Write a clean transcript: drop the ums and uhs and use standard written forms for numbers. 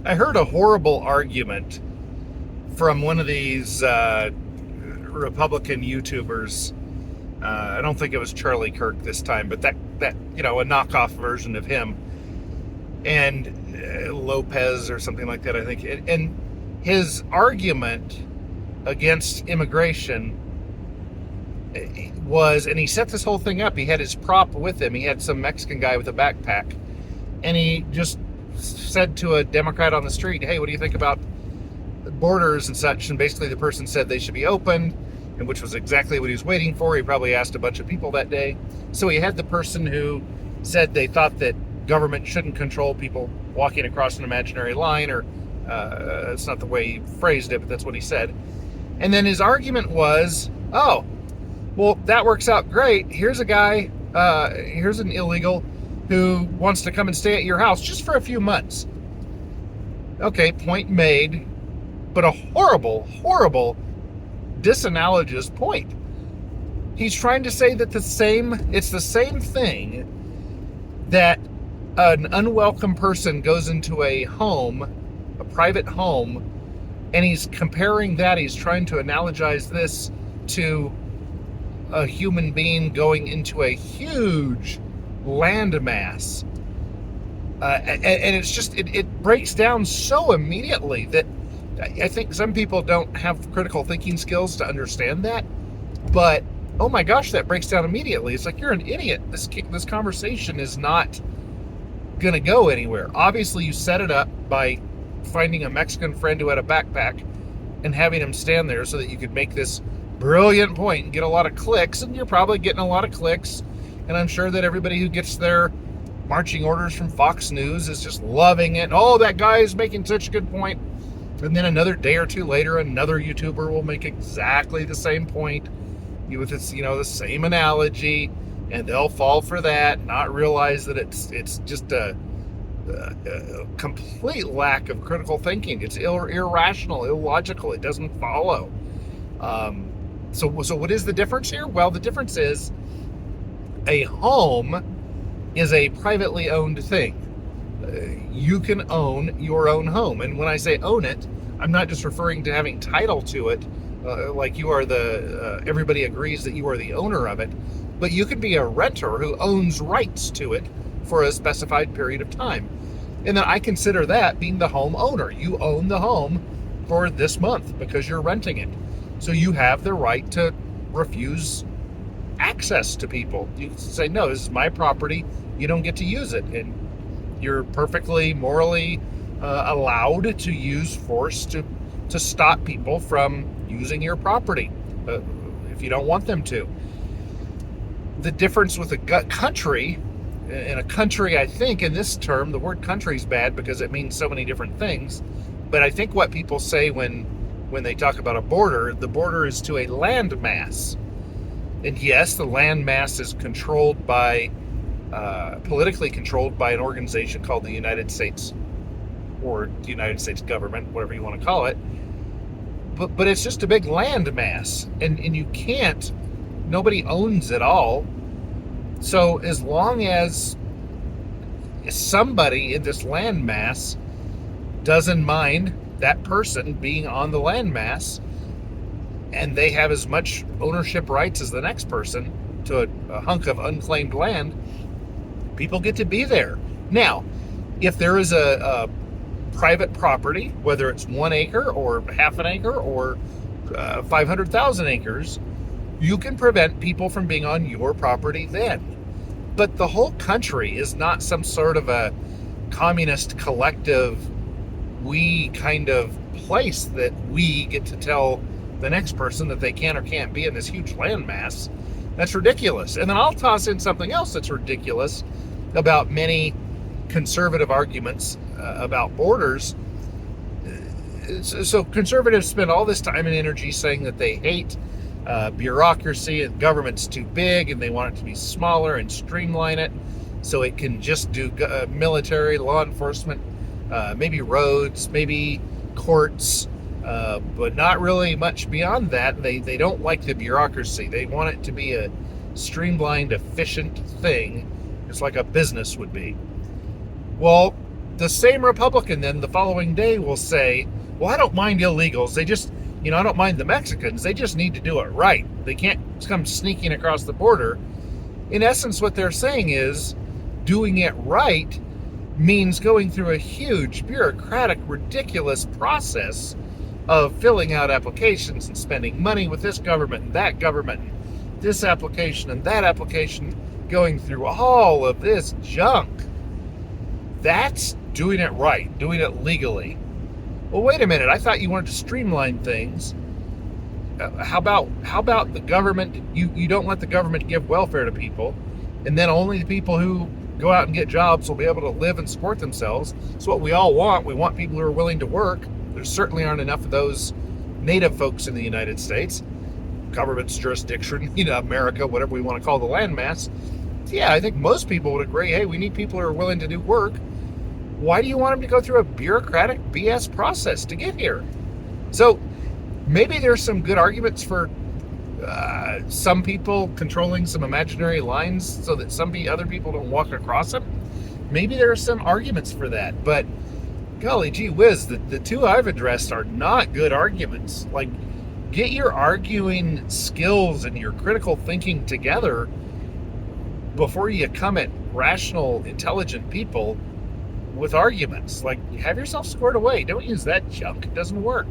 I heard a horrible argument from one of these Republican YouTubers. I don't think it was Charlie Kirk this time, but that a knockoff version of him, and Lopez or something like that, I think. And his argument against immigration was, and he set this whole thing up. He had his prop with him. He had some Mexican guy with a backpack, and he just said to a Democrat on the street, "Hey, what do you think about borders and such?" And basically the person said they should be opened, and which was exactly what he was waiting for. He probably asked a bunch of people that day. So he had the person who said they thought that government shouldn't control people walking across an imaginary line, or it's not the way he phrased it, but that's what he said. And then his argument was, oh, well, that works out great. Here's a guy, here's an illegal who wants to come and stay at your house just for a few months. Okay, point made, but a horrible, horrible disanalogous point. He's trying to say that it's the same thing that an unwelcome person goes into a home, a private home, and he's comparing that, he's trying to analogize this to a human being going into a huge landmass. And it's just, it breaks down so immediately that I think some people don't have critical thinking skills to understand that. But, oh my gosh, that breaks down immediately. It's like, you're an idiot. This conversation is not going to go anywhere. Obviously, you set it up by finding a Mexican friend who had a backpack and having him stand there so that you could make this brilliant point and get a lot of clicks. And you're probably getting a lot of clicks. And I'm sure that everybody who gets their marching orders from Fox News is just loving it. Oh, that guy is making such a good point. And then another day or two later, another YouTuber will make exactly the same point with this, the same analogy, and they'll fall for that, not realize that it's just a complete lack of critical thinking. It's irrational, illogical. It doesn't follow. So what is the difference here? Well, the difference is a home is a privately owned thing. You can own your own home. And when I say own it, I'm not just referring to having title to it, like you are everybody agrees that you are the owner of it, but you can be a renter who owns rights to it for a specified period of time. And then I consider that being the home owner. You own the home for this month because you're renting it. So you have the right to refuse access to people. You can say, no, this is my property. You don't get to use it. And you're perfectly morally allowed to use force to stop people from using your property if you don't want them to. The difference with a country, in a country, I think in this term, the word country is bad because it means so many different things. But I think what people say when they talk about a border, the border is to a land mass. And yes, the land mass is controlled by, politically controlled by an organization called the United States, or the United States government, whatever you want to call it. But it's just a big land mass, and you can't, nobody owns it all. So as long as somebody in this land mass doesn't mind that person being on the land mass, and they have as much ownership rights as the next person to a hunk of unclaimed land, people get to be there. Now, if there is a private property, whether it's 1 acre or half an acre or 500,000 acres, you can prevent people from being on your property then. But the whole country is not some sort of a communist collective we kind of place that we get to tell the next person that they can or can't be in this huge landmass. That's ridiculous. And then I'll toss in something else that's ridiculous about many conservative arguments about borders. So conservatives spend all this time and energy saying that they hate bureaucracy and government's too big and they want it to be smaller and streamline it so it can just do military, law enforcement, maybe roads, maybe courts, but not really much beyond that. They don't like the bureaucracy. They want it to be a streamlined, efficient thing. It's like a business would be. Well, the same Republican then the following day will say, well, I don't mind illegals. They just, I don't mind the Mexicans. They just need to do it right. They can't come sneaking across the border. In essence, what they're saying is doing it right means going through a huge, bureaucratic, ridiculous process of filling out applications and spending money with this government and that government, and this application and that application, going through all of this junk. That's doing it right, doing it legally. Well, wait a minute. I thought you wanted to streamline things. How about the government? You don't let the government give welfare to people, and then only the people who go out and get jobs will be able to live and support themselves. It's what we all want. We want people who are willing to work. There certainly aren't enough of those native folks in the United States. Government's jurisdiction, America, whatever we want to call the landmass. Yeah, I think most people would agree, hey, we need people who are willing to do work. Why do you want them to go through a bureaucratic BS process to get here? So maybe there's some good arguments for some people controlling some imaginary lines so that other people don't walk across them. Maybe there are some arguments for that, but golly gee whiz, the two I've addressed are not good arguments. Like, get your arguing skills and your critical thinking together before you come at rational, intelligent people with arguments. Like, have yourself squared away. Don't use that junk. It doesn't work.